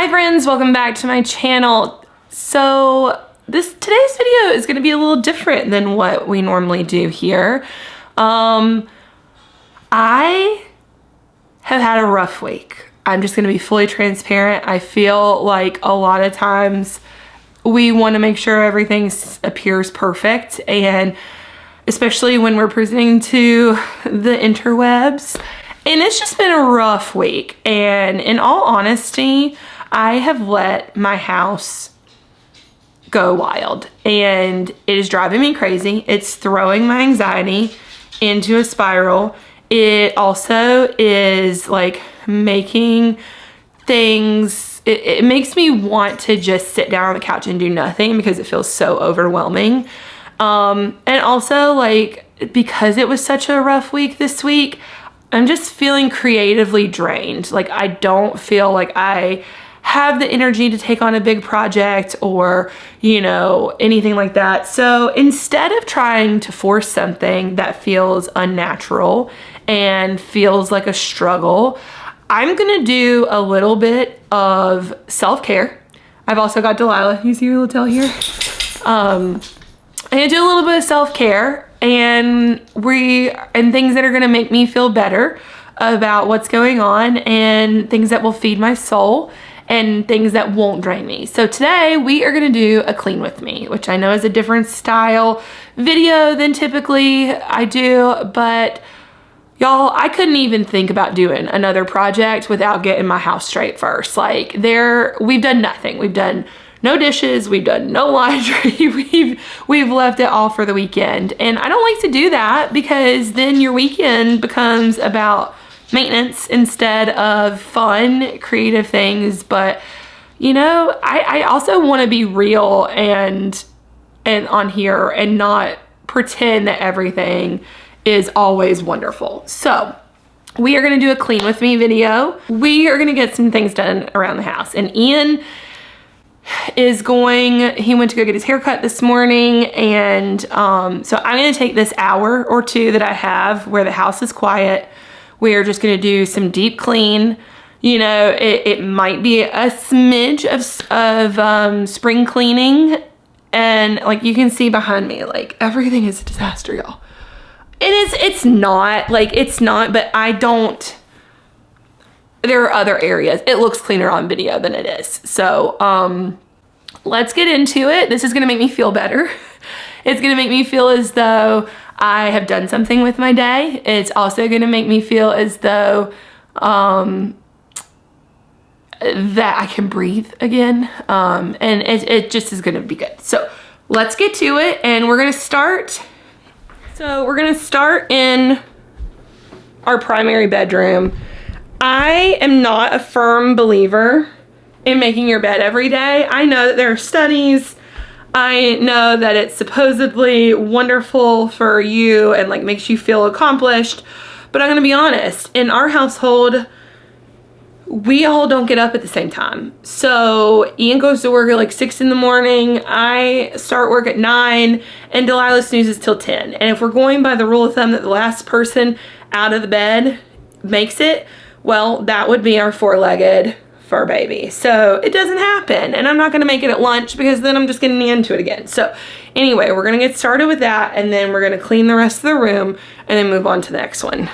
Hi friends, welcome back to my channel. So today's video is going to be a little different than what we normally do here. I have had a rough week. I'm just going to be fully transparent. I feel like a lot of times we want to make sure everything appears perfect, and especially when we're presenting to the interwebs. And it's just been a rough week, and in all honesty, I have let my house go wild, and it is driving me crazy. It's throwing my anxiety into a spiral. It also is like making things, it makes me want to just sit down on the couch and do nothing because it feels so overwhelming. And also, like, because it was such a rough week this week, I'm just feeling creatively drained. Like, I don't feel like I have the energy to take on a big project or, you know, anything like that. So instead of trying to force something that feels unnatural and feels like a struggle, I'm gonna do a little bit of self-care. I've also got Delilah, you see your little tail here? I'm gonna do a little bit of self-care and things that are gonna make me feel better about what's going on, and things that will feed my soul, and things that won't drain me. So today we are gonna do a clean with me, which I know is a different style video than typically I do, but y'all, I couldn't even think about doing another project without getting my house straight first. Like, we've done nothing. We've done no dishes, we've done no laundry, we've left it all for the weekend. And I don't like to do that because then your weekend becomes about maintenance instead of fun, creative things. But you know, I also want to be real and on here and not pretend that everything is always wonderful. So we are going to do a clean with me video. We are going to get some things done around the house, and Ian he went to go get his haircut this morning, and so I'm going to take this hour or two that I have where the house is quiet. We are just going to do some deep clean. You know, it might be a smidge of spring cleaning, and like you can see behind me, like everything is a disaster, y'all. It's not, but there are other areas. It looks cleaner on video than it is. So let's get into it. This is gonna make me feel better. It's gonna make me feel as though I have done something with my day. It's also gonna make me feel as though that I can breathe again. And it just is gonna be good. So let's get to it, and we're gonna start. So we're gonna start in our primary bedroom. I am not a firm believer in making your bed every day. I know that there are studies. I know that it's supposedly wonderful for you and like makes you feel accomplished. But I'm gonna be honest, in our household, we all don't get up at the same time. So Ian goes to work at like 6 in the morning. I start work at 9, and Delilah snoozes till 10. And if we're going by the rule of thumb that the last person out of the bed makes it, well, that would be our 4-legged fur baby. So it doesn't happen, and I'm not gonna make it at lunch because then I'm just getting into it again. So anyway, we're gonna get started with that, and then we're gonna clean the rest of the room and then move on to the next one.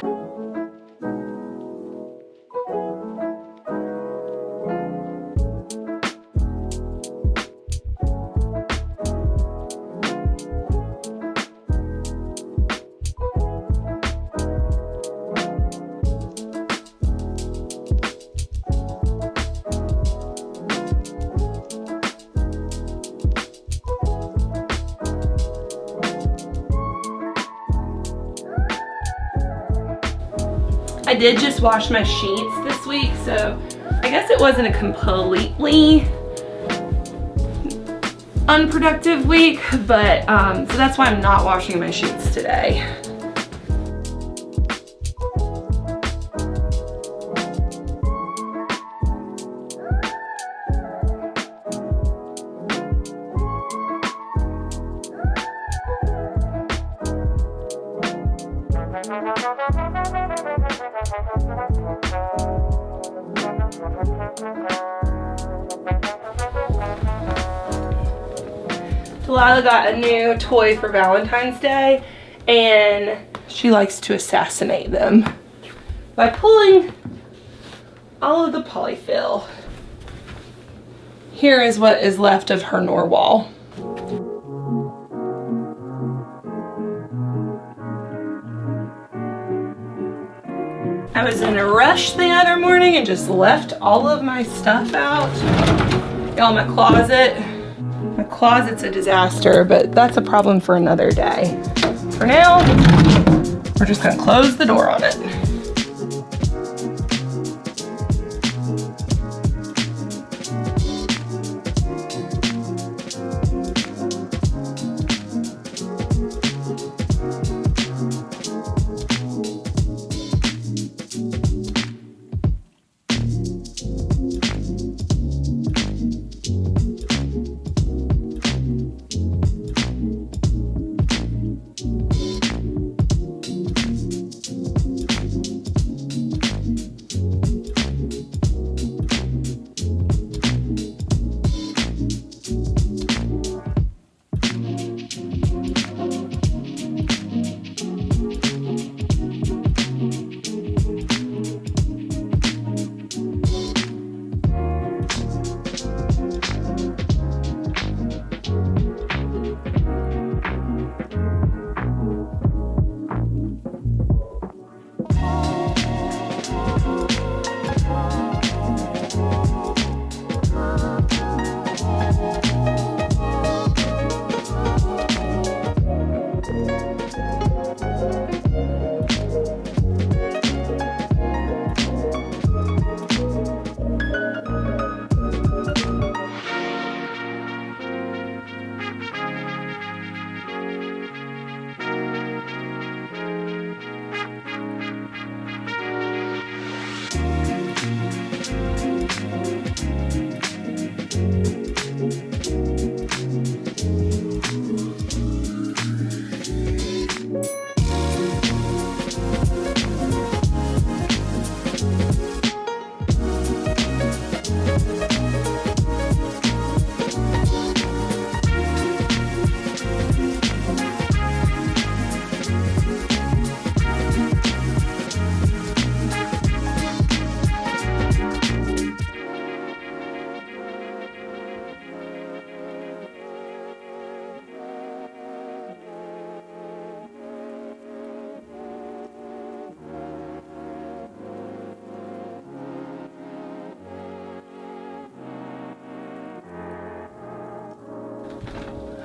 I did just wash my sheets this week, so I guess it wasn't a completely unproductive week, but so that's why I'm not washing my sheets today. Delilah got a new toy for Valentine's Day, and she likes to assassinate them by pulling all of the polyfill. Here is what is left of her Norwal. I was in a rush the other morning and just left all of my stuff out. Y'all, my closet's a disaster, but that's a problem for another day. For now, we're just gonna close the door on it.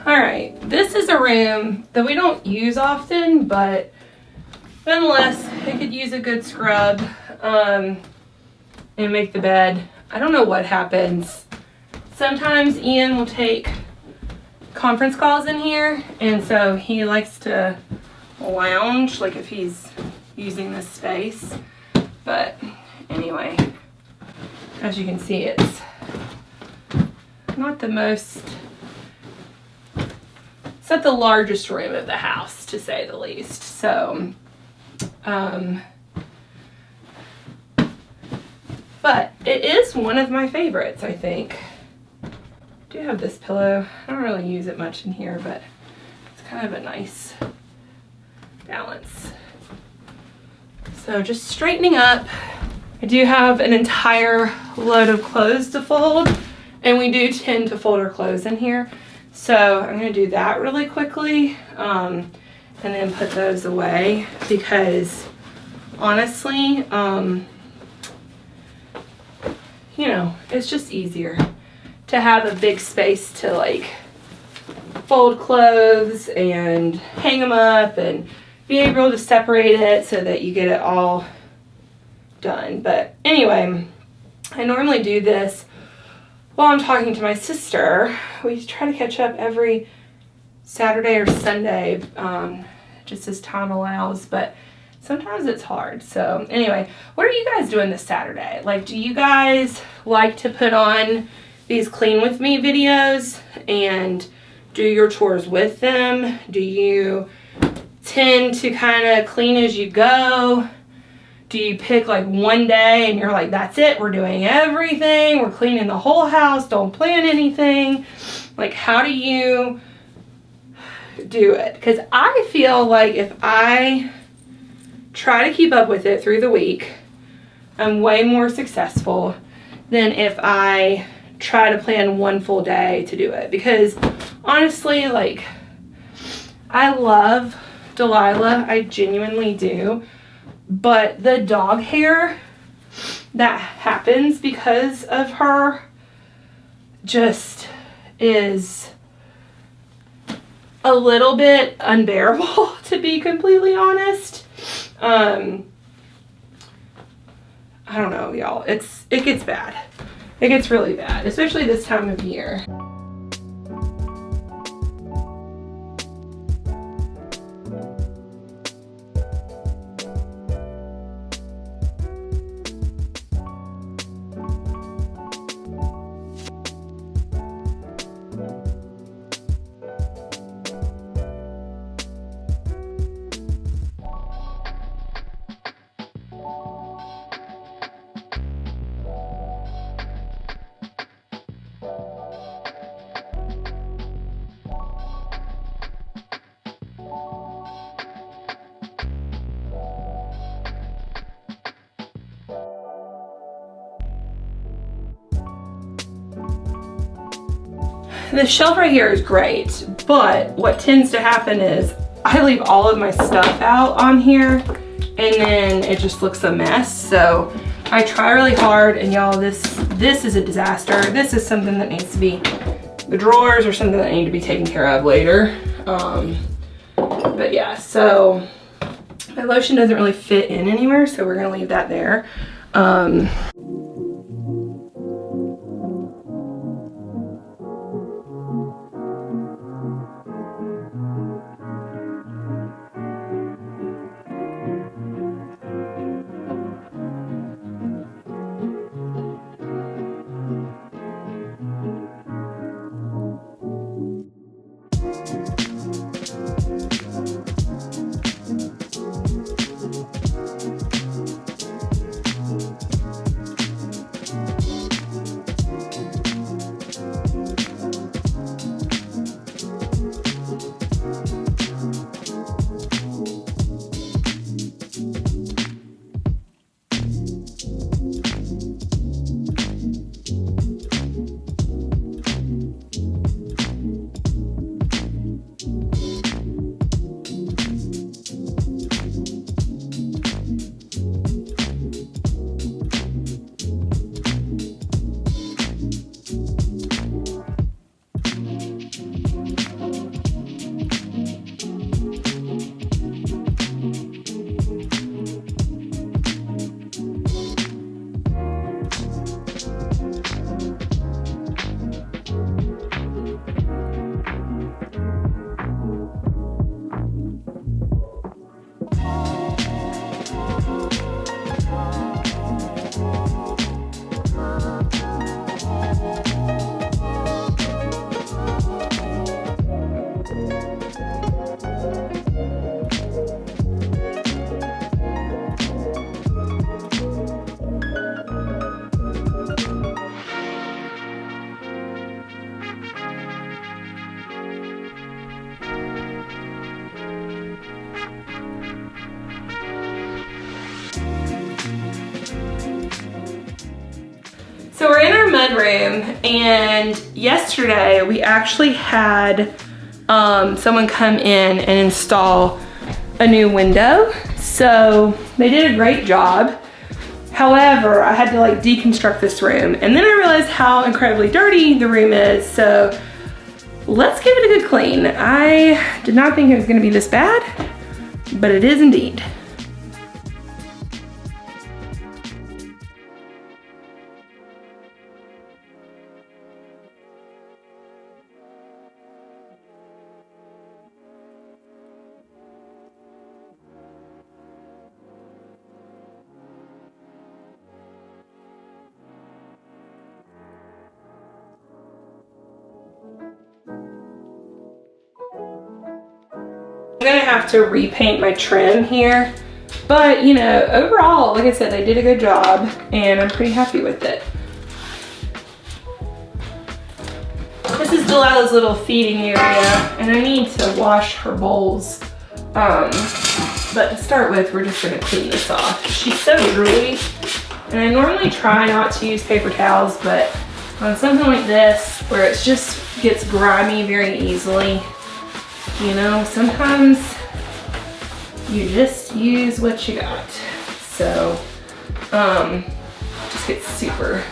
Alright, this is a room that we don't use often, but nonetheless, it could use a good scrub and make the bed. I don't know what happens. Sometimes Ian will take conference calls in here, and so he likes to lounge, like if he's using this space. But anyway, as you can see, it's not the most... It's not the largest room of the house, to say the least. So, but it is one of my favorites, I think. I do have this pillow. I don't really use it much in here, but it's kind of a nice balance. So just straightening up. I do have an entire load of clothes to fold, and we do tend to fold our clothes in here. So I'm going to do that really quickly and then put those away because honestly, you know, it's just easier to have a big space to like fold clothes and hang them up and be able to separate it so that you get it all done. But anyway, I normally do this while I'm talking to my sister. We try to catch up every Saturday or Sunday, just as time allows, but sometimes it's hard. So anyway, what are you guys doing this Saturday? Like, do you guys like to put on these clean with me videos and do your chores with them? Do you tend to kind of clean as you go? Do you pick like one day and you're like, that's it, we're doing everything, we're cleaning the whole house, don't plan anything? Like, how do you do it, because I feel like if I try to keep up with it through the week, I'm way more successful than if I try to plan one full day to do it. Because honestly, like, I love Delilah, I genuinely do, but the dog hair that happens because of her just is a little bit unbearable, to be completely honest. I don't know, y'all. It gets bad. It gets really bad, especially this time of year. The shelf right here is great, but what tends to happen is I leave all of my stuff out on here and then it just looks a mess. So I try really hard, and y'all, this is a disaster. This is something that needs to be, the drawers are something that need to be taken care of later. But yeah, so my lotion doesn't really fit in anywhere, so we're gonna leave that there. So we're in our mudroom, and yesterday we actually had someone come in and install a new window. So they did a great job. However, I had to like deconstruct this room, and then I realized how incredibly dirty the room is. So let's give it a good clean. I did not think it was gonna be this bad, but it is indeed. I'm gonna have to repaint my trim here, but you know, overall, like I said, they did a good job and I'm pretty happy with it. This is Delilah's little feeding area, and I need to wash her bowls. But to start with, we're just gonna clean this off. She's so drooly, and I normally try not to use paper towels, but on something like this, where it just gets grimy very easily, you know, sometimes you just use what you got. So, just gets super,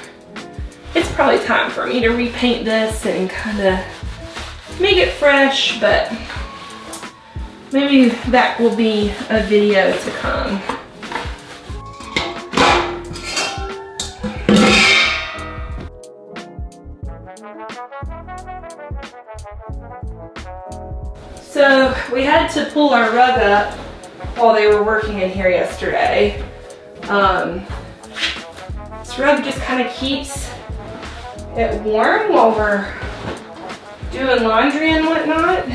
it's probably time for me to repaint this and kind of make it fresh, but maybe that will be a video to come. So we had to pull our rug up while they were working in here yesterday. This rug just kind of keeps it warm while we're doing laundry and whatnot.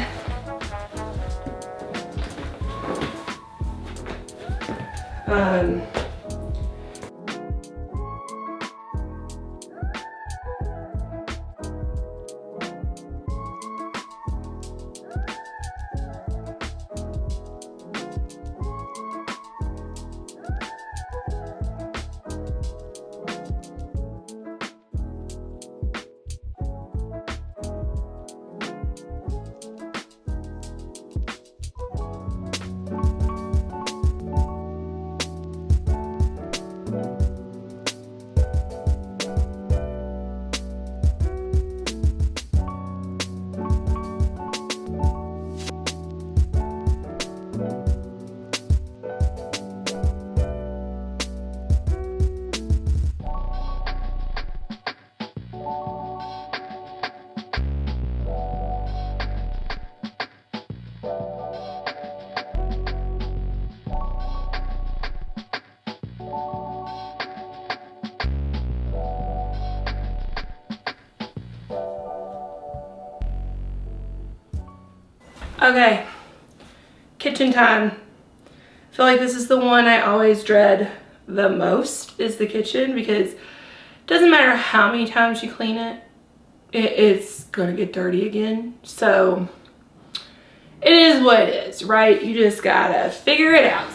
Okay, kitchen time. I feel like this is the one I always dread the most, is the kitchen, because it doesn't matter how many times you clean it, it's gonna get dirty again. So it is what it is, right? You just gotta figure it out.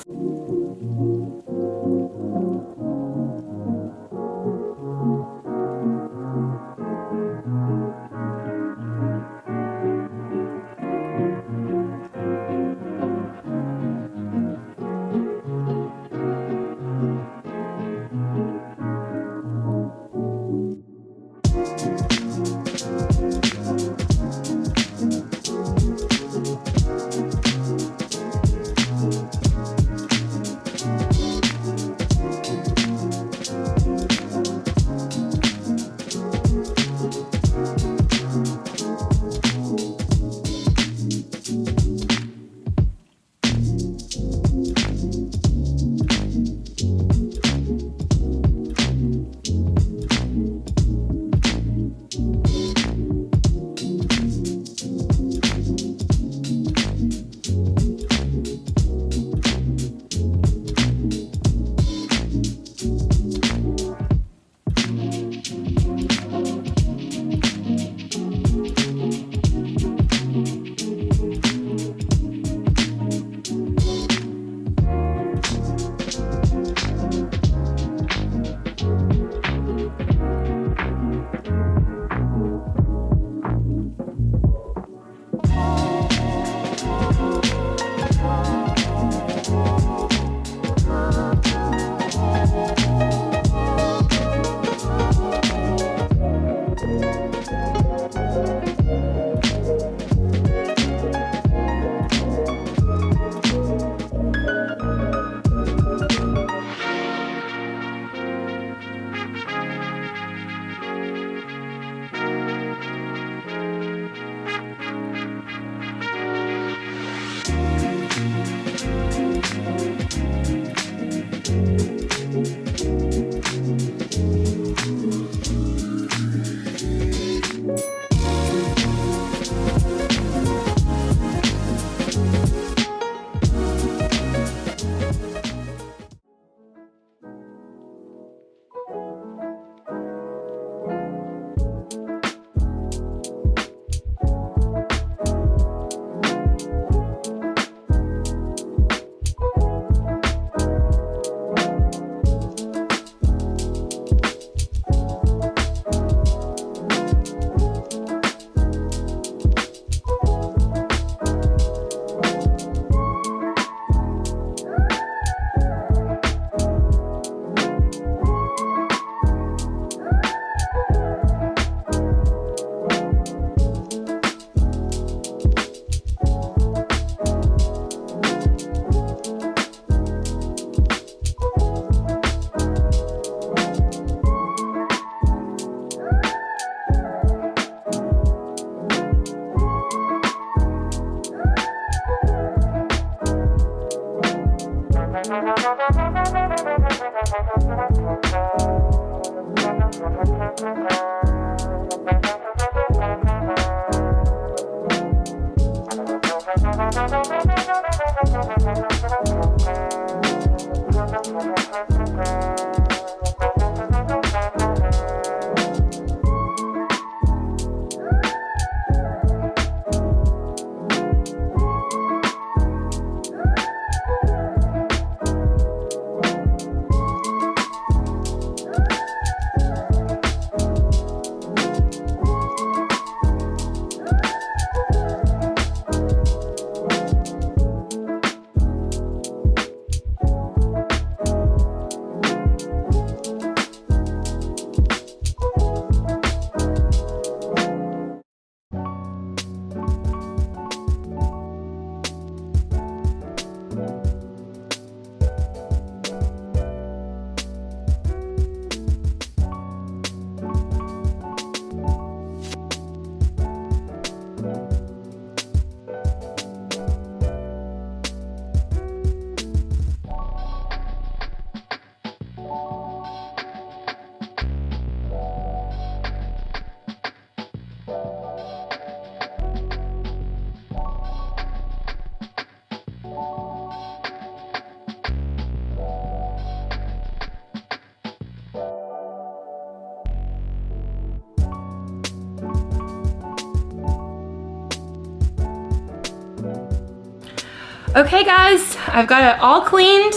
Okay guys, I've got it all cleaned.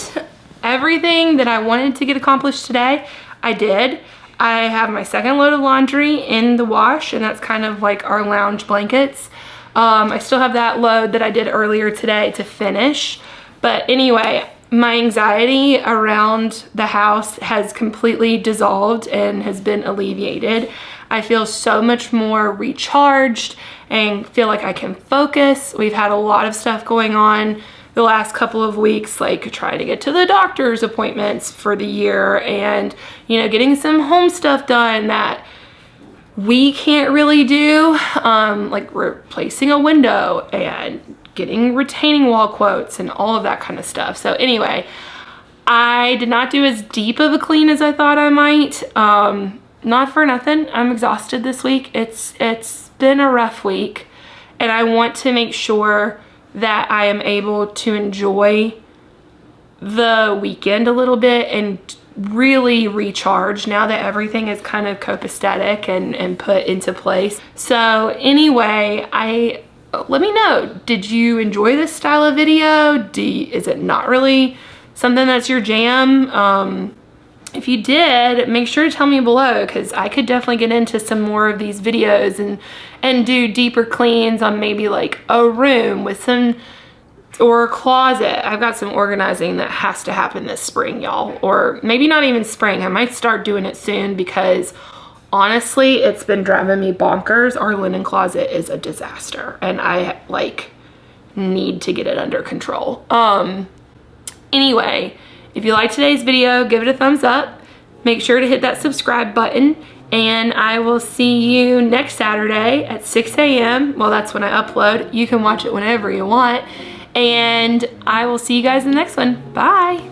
Everything that I wanted to get accomplished today, I did. I have my second load of laundry in the wash, and that's kind of like our lounge blankets. I still have that load that I did earlier today to finish. But anyway, my anxiety around the house has completely dissolved and has been alleviated. I feel so much more recharged and feel like I can focus. We've had a lot of stuff going on the last couple of weeks, like trying to get to the doctor's appointments for the year and, you know, getting some home stuff done that we can't really do, like replacing a window and getting retaining wall quotes and all of that kind of stuff. So anyway, I did not do as deep of a clean as I thought I might. Not for nothing, I'm exhausted this week. It's been a rough week, and I want to make sure that I am able to enjoy the weekend a little bit and really recharge now that everything is kind of copacetic and put into place. So anyway, let me know, did you enjoy this style of video? Is it not really something that's your jam? If you did, make sure to tell me below, because I could definitely get into some more of these videos and do deeper cleans on maybe like a room with some, or a closet. I've got some organizing that has to happen this spring, y'all. Or maybe not even spring. I might start doing it soon, because honestly, it's been driving me bonkers. Our linen closet is a disaster, and I like need to get it under control. Anyway, if you liked today's video, give it a thumbs up. Make sure to hit that subscribe button, and I will see you next Saturday at 6 a.m. Well, that's when I upload. You can watch it whenever you want, and I will see you guys in the next one. Bye.